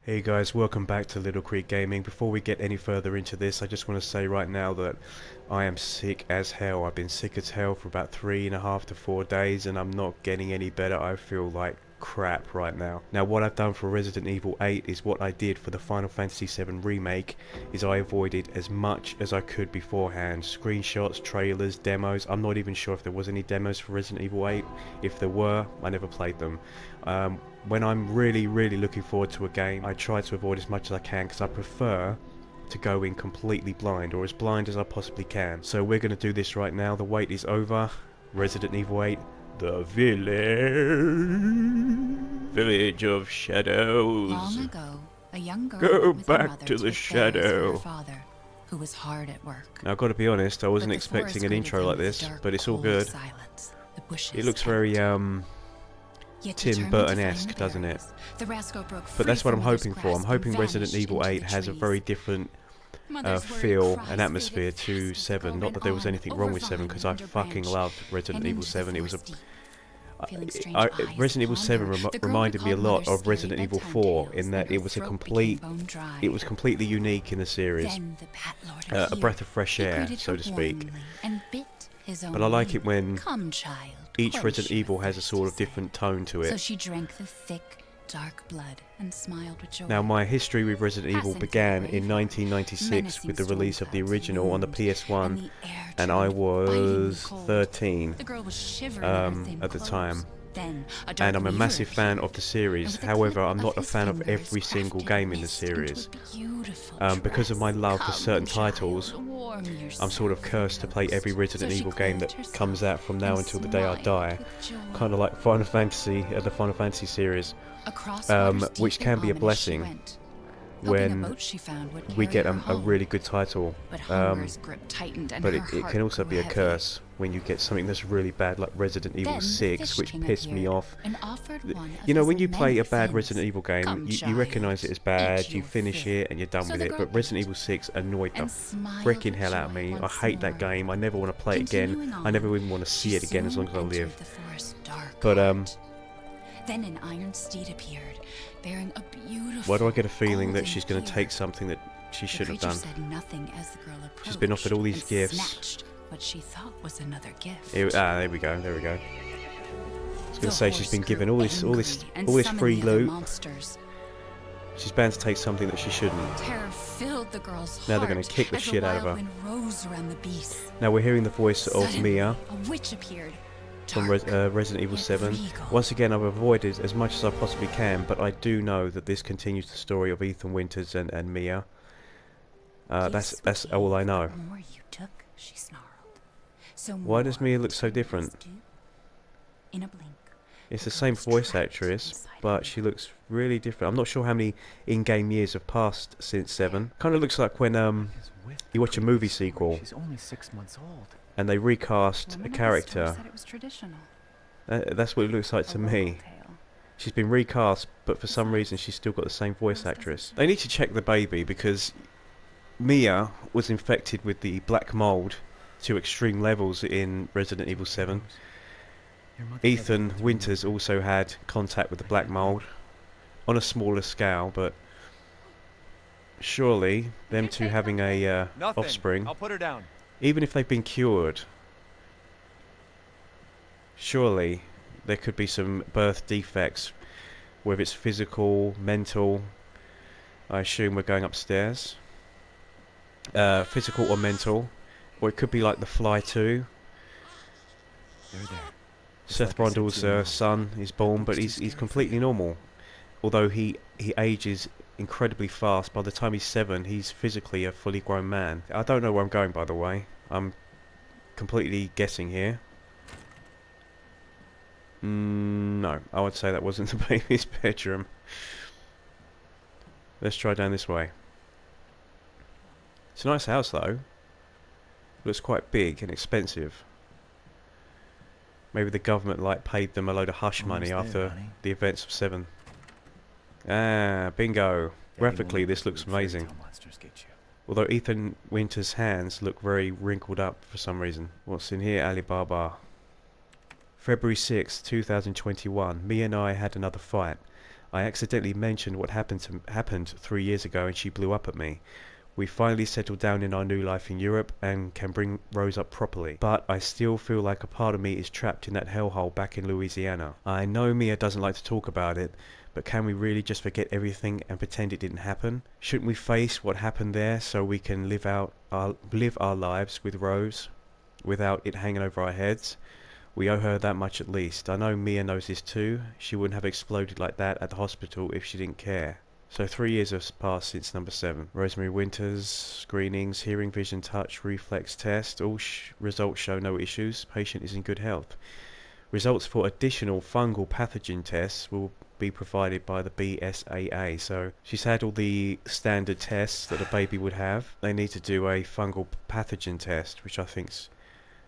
Hey guys, welcome back to Little Creek Gaming. Before we get any further into this, I just want to say right now that I am sick as hell. I've been sick as hell for about 3.5 to 4 days and I'm not getting any better. I feel like crap right now. Now what I've done for Resident Evil 8 is what I did for the Final Fantasy VII Remake, is I avoided as much as I could beforehand. Screenshots, trailers, demos. I'm not even sure if there was any demos for Resident Evil 8. If there were, I never played them. When I'm really looking forward to a game, I try to avoid as much as I can because I prefer to go in completely blind, or as blind as I possibly can. So we're going to do this right now. The wait is over. Resident Evil 8, the village of shadows. Long ago, a young girl Go went with her back mother to the the fairies for shadow. her father, who was hard at work. Now I've got to be honest, I wasn't But the expecting forest an greeted intro them like with this, dark, but it's all cold good. silence. The bushes It looks kept. very Yet Tim determined to find Burton-esque, the doesn't it? berries, the rascal broke But free that's what from I'm Mother's hoping for. I'm grasp hoping and Resident vanished Evil into 8 the has a trees. very different Mother's feel worried and cries atmosphere faded to fast as the 7. girl Not that ran there was on, anything over wrong with 7, vine because and I under fucking branch, loved Resident and Evil into the 7. It was a forest deep. Feeling strange eyes Resident Evil upon 7 her, the girl reminded me a recalled lot Mother's of scary Resident Evil bedtime 4 tales, in that and it her was a throat complete, became bone dry. it was completely unique in the series. Then the Bat Lord A appeared. breath of fresh He air, greeted so her to speak. warmly and bit his own But I like wing. it when Come, child, each quench Resident your Evil has a thirst, sort he of said. different tone to So it. she drank the thick, dark blood and smiled with joy. Now my history with Resident Evil Passing began through the in graveyard, 1996 with the menacing release of the storm original on the clouds loomed, PS1, and the air and I turned bitingly was cold. 13 The girl was shivering in her thin at the clothes. time. Then a dark And I'm a weaver massive fan appeared, of the and series. with a However, clip I'm not a his fan of fingers every single crafted game in the mist into a series. beautiful Because of my dress. love for Come, certain child, titles, warm I'm sort of yourself, cursed to the play ghost. every Resident So she Evil game clothed that herself comes out from now and until the day I smiled die. with joy. Kind of like Final Fantasy, the Final Fantasy series, Across waters deep which can and be a ominous she blessing went, hoping a when boat she found would we carry get her a home. really good title. But hunger's grip tightened and But her it heart can also grew be a heavy. curse when you get something that's really bad, like Resident Evil Then the 6, Fish which King pissed me appeared off. and offered one of You know, his when you play many a bad sins. Resident Evil game, Come, you child, recognise it as eat bad, you your finish fill. it, and you're done So with the it. girl But Resident ate Evil 6 annoyed the and smiled freaking with hell out of joy me. I once hate that more. game. I never want to play it again. Continuing I never on, even want to see she it again as long as I soon live. entered the forest's dark But heart. Then an iron steed appeared, bearing a beautiful why do I get a feeling that golden she's going to ear. take something that she The shouldn't creature have done? said nothing as the girl approached. She's been offered all these and gifts. snatched what she thought was another gift. There we go, there we go. I was going to say she's been given all this free loot. Monsters. She's bound to take something that she shouldn't. Terror filled the girl's heart. Now they're going to kick the as shit out of wild her. wind rose around the beast. Now we're hearing the voice of Suddenly, Mia a witch appeared. from Dark, Resident Evil yet 7. regal. Once again, I've avoided as much as I possibly can, but I do know that this continues the story of Ethan Winters and Mia. Gifts That's we all I gave, know. the more you took, she snarled. So Why does more Mia look so turned different? us to. In a blink, It's the girl same was voice trapped actress, inside but her. she looks really different. I'm not sure how many in-game years have passed since 7. Kind of looks like when you watch a movie sequel She's only 6 months old. and they recast Woman a at the store character. said it was traditional. That's what it looks like A to local me. tale. She's been recast, but for some reason she's still got the same voice actress. They need to check the baby because Mia was infected with the black mold to extreme levels in Resident Evil 7. Ethan Winters also had contact with the black mold on a smaller scale, but surely them two having a offspring, I'll put her down. even if they've been cured, surely there could be some birth defects, whether it's physical, mental. I assume we're going upstairs. Physical or mental, or it could be like The Fly 2. They're there. Seth like I said Brundle's to your mom. son is born, but he's completely normal. Although he ages incredibly fast. By the time he's 7, he's physically a fully grown man. I don't know where I'm going, by the way. I'm completely guessing here. No, I would say that wasn't the baby's bedroom. Let's try down this way. It's a nice house, though. Looks quite big and expensive. Maybe the government paid them a load of hush money Almost there, after honey. the events of 7. Ah, bingo. Graphically, this looks amazing. Monsters get you. Although Ethan Winters' hands look very wrinkled up for some reason. What's in here? Alibaba. February 6, 2021. Me and I had another fight. I accidentally mentioned what happened 3 years ago and she blew up at me. We finally settled down in our new life in Europe and can bring Rose up properly. But I still feel like a part of me is trapped in that hellhole back in Louisiana. I know Mia doesn't like to talk about it, but can we really just forget everything and pretend it didn't happen? Shouldn't we face what happened there so we can live our lives with Rose without it hanging over our heads? We owe her that much at least. I know Mia knows this too. She wouldn't have exploded like that at the hospital if she didn't care. So 3 years have passed since number 7. Rosemary Winters, screenings, hearing, vision, touch, reflex test. All results show no issues. Patient is in good health. Results for additional fungal pathogen tests will be provided by the BSAA. So she's had all the standard tests that a baby would have. They need to do a fungal pathogen test, which It's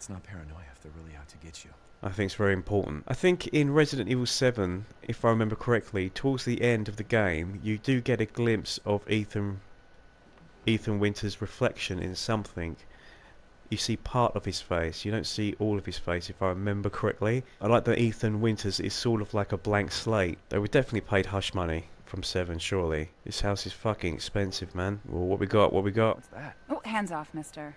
not paranoia if they're really out to get you. I think it's very important. I think in Resident Evil 7, if I remember correctly, towards the end of the game, you do get a glimpse of Ethan Winters' reflection in something. You see part of his face. You don't see all of his face, if I remember correctly. I like that Ethan Winters is sort of like a blank slate. They were definitely paid hush money from 7, surely. This house is fucking expensive, man. Well, what we got? What we got? What's that? Oh, hands off, mister.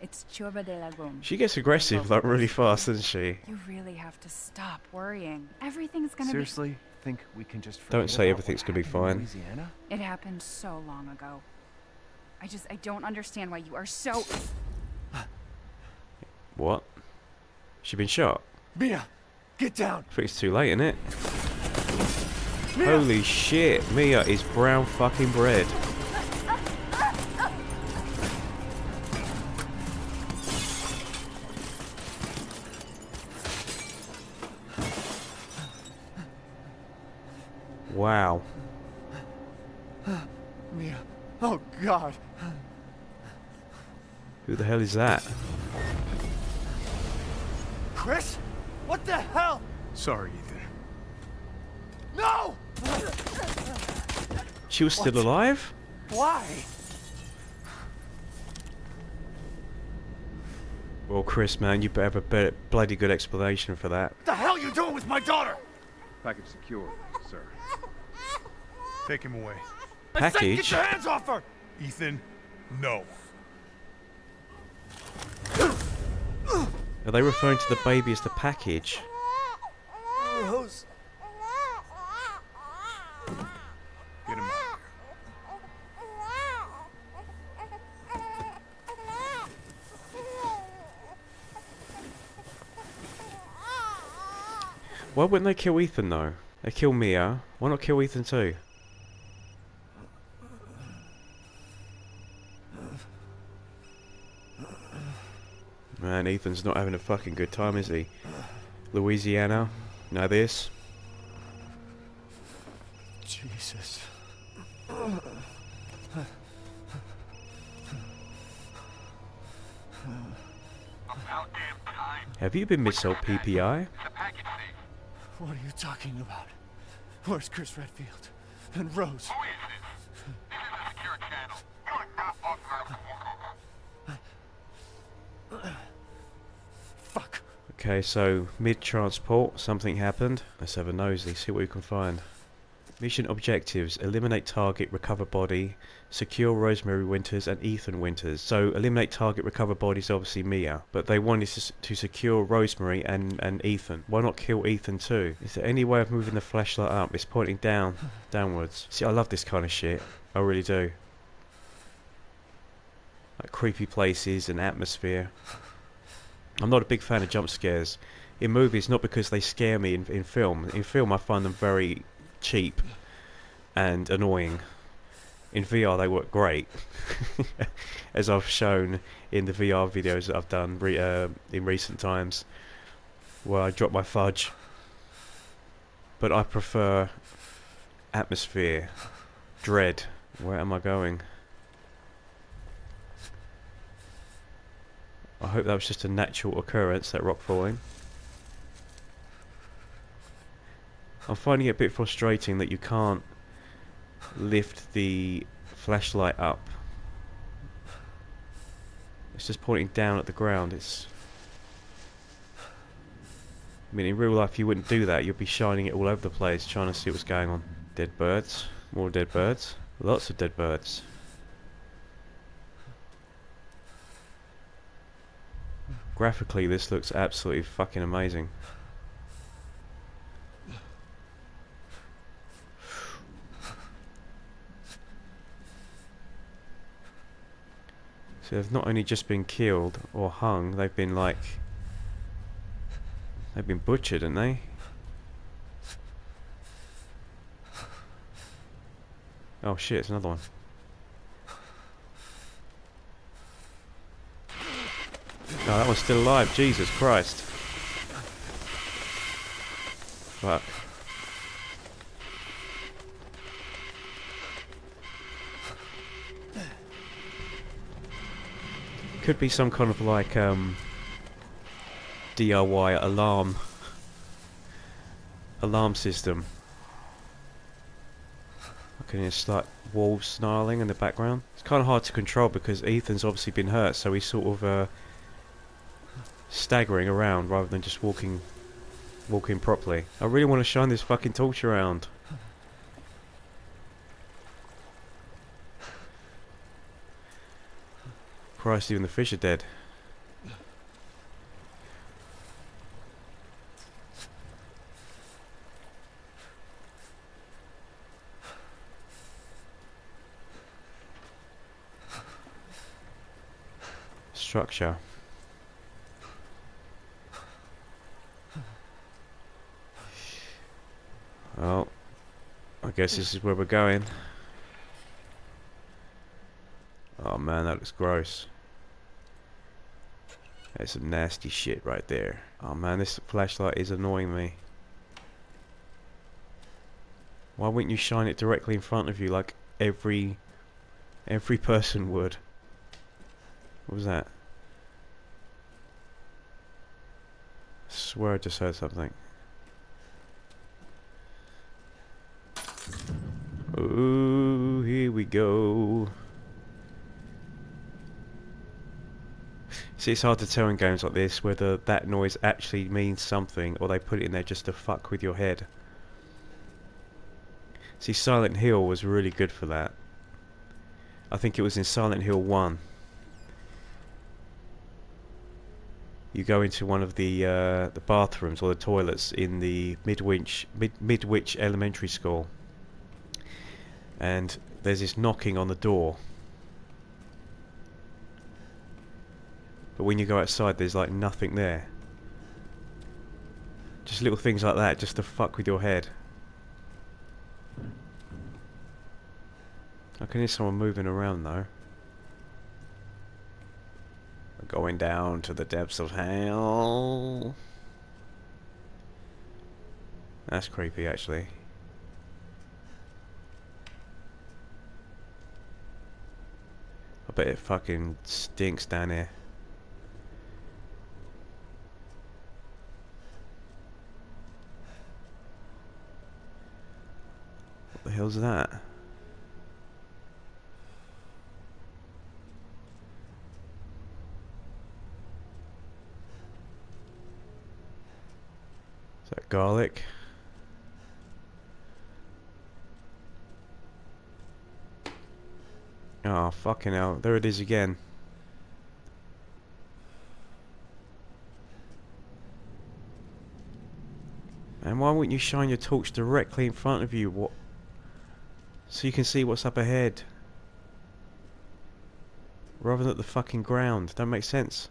It's Churba de Lagum. She gets aggressive like really fast, doesn't she? You really have to stop worrying. Everything's gonna Seriously? Think we can just Don't forget say about everything's what gonna be happened in fine. Louisiana? be... It happened so long ago. I don't understand why you are so... What? She been shot? Mia! Get down! I think it's too late, innit? Mia! Holy shit, Mia is brown fucking bread. Wow. Mia! Oh God! Who the hell is that? Chris? What the hell? Sorry, Ethan. No! She was still alive? Why? Well, Chris, man, you better have a bloody good explanation for that. What the hell are you doing with my daughter? Package secure, sir. Take him away. I said get Package? your hands off her! Ethan, no. Are they referring to the baby as the package? Rose. Get him out. Why wouldn't they kill Ethan, though? They kill Mia. Why not kill Ethan, too? Man, Ethan's not having a fucking good time, is he? Louisiana. Now this. Jesus. About damn time. Have you been missold PPI? The package safe. What are you talking about? Where's Chris Redfield? And Rose? Who is this? This is a secure channel. You are not authorized to work on. Fuck. Okay, so mid-transport, something happened. Let's have a nosy, see what we can find. Mission objectives: eliminate target, recover body, secure Rosemary Winters and Ethan Winters. So eliminate target, recover body is obviously Mia, but they wanted to secure Rosemary and Ethan. Why not kill Ethan too? Is there any way of moving the flashlight up? It's pointing downwards. See, I love this kind of shit. I really do. Like creepy places and atmosphere. I'm not a big fan of jump scares in movies, not because they scare me in film. In film, I find them very cheap and annoying. In VR, they work great, as I've shown in the VR videos that I've done in recent times, where I drop my fudge. But I prefer atmosphere, dread. Where am I going? I hope that was just a natural occurrence, that rock falling. I'm finding it a bit frustrating that you can't lift the flashlight up. It's just pointing down at the ground. I mean, in real life you wouldn't do that. You'd be shining it all over the place, trying to see what's going on. Dead birds. More dead birds. Lots of dead birds. Graphically, this looks absolutely fucking amazing. So they've not only just been killed or hung, they've been like... They've been butchered, haven't they? Oh shit, it's another one. Oh, that one's still alive. Jesus Christ. Fuck. Could be some kind of like DIY alarm system. I can hear slight walls snarling in the background. It's kind of hard to control because Ethan's obviously been hurt, so he's sort of staggering around rather than just walking properly. I really want to shine this fucking torch around. Christ, even the fish are dead. Structure. Well, I guess this is where we're going. Oh man, that looks gross. That's some nasty shit right there. Oh man, this flashlight is annoying me. Why wouldn't you shine it directly in front of you like every person would? What was that? I swear I just heard something. Ooh, here we go. See, it's hard to tell in games like this whether that noise actually means something or they put it in there just to fuck with your head. See, Silent Hill was really good for that. I think it was in Silent Hill 1. You go into one of the bathrooms or the toilets in the Midwich Elementary School, and there's this knocking on the door. But when you go outside, there's like nothing there. Just little things like that, just to fuck with your head. I can hear someone moving around though. Going down to the depths of hell. That's creepy, actually. I bet it fucking stinks down here. What the hell's that? Is that garlic? Oh, fucking hell. There it is again. And why wouldn't you shine your torch directly in front of you? What? So you can see what's up ahead. Rather than at the fucking ground. Don't make sense.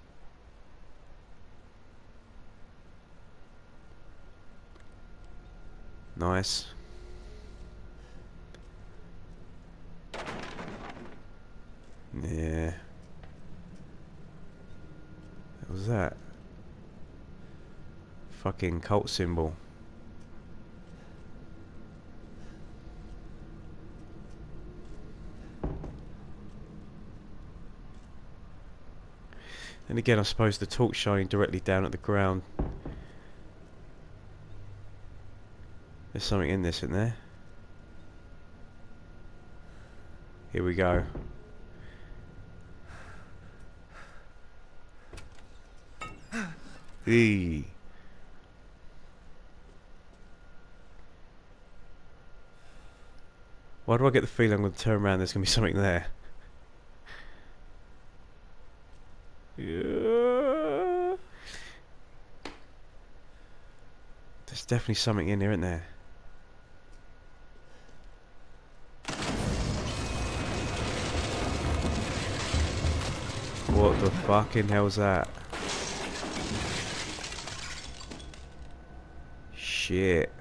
Nice. Yeah. What was that? Fucking cult symbol. And again, I suppose the torch shining directly down at the ground. There's something in this, isn't there? Here we go. Eee. Why do I get the feeling I'm going to turn around, there's going to be something there? Yeah. There's definitely something in there, isn't there? What the fucking hell's that? Shit.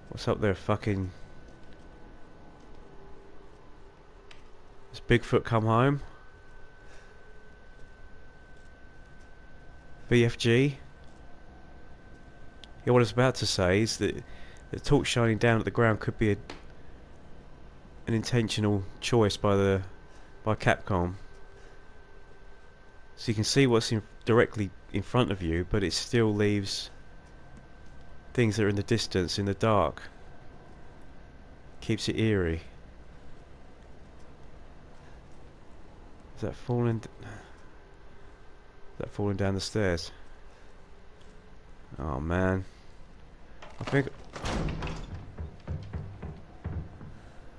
What's up there, fucking... Has Bigfoot come home? BFG? Yeah, what I was about to say is that the torch shining down at the ground could be an intentional choice by Capcom. So you can see what's directly in front of you, but it still leaves things that are in the distance, in the dark. Keeps it eerie. Is that falling? Is that falling down the stairs? Oh man. I think...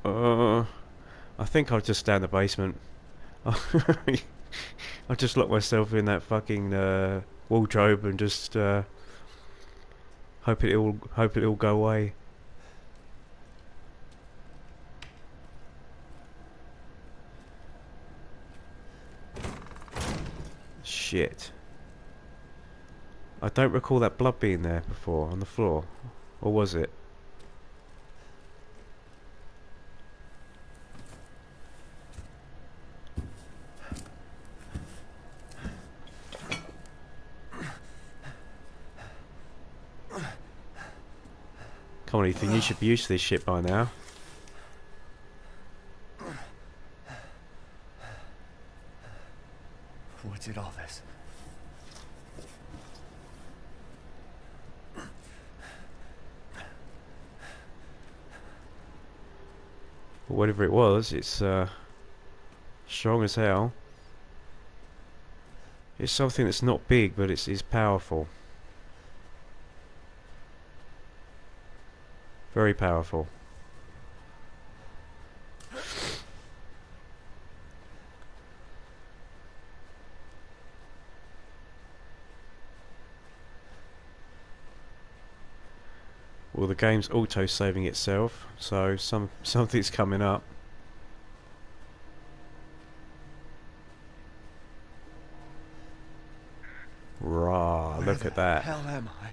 I think I'll just stay in the basement. I'll just lock myself in that fucking wardrobe and just hope it'll go away. Shit. I don't recall that blood being there before on the floor. Or was it? Come on, Ethan, you should be used to this shit by now. What did all this? Whatever it was, it's strong as hell. It's something that's not big, but it's powerful. Very powerful. Well, the game's auto-saving itself, so something's coming up. Rah, look at that. Where the hell am I?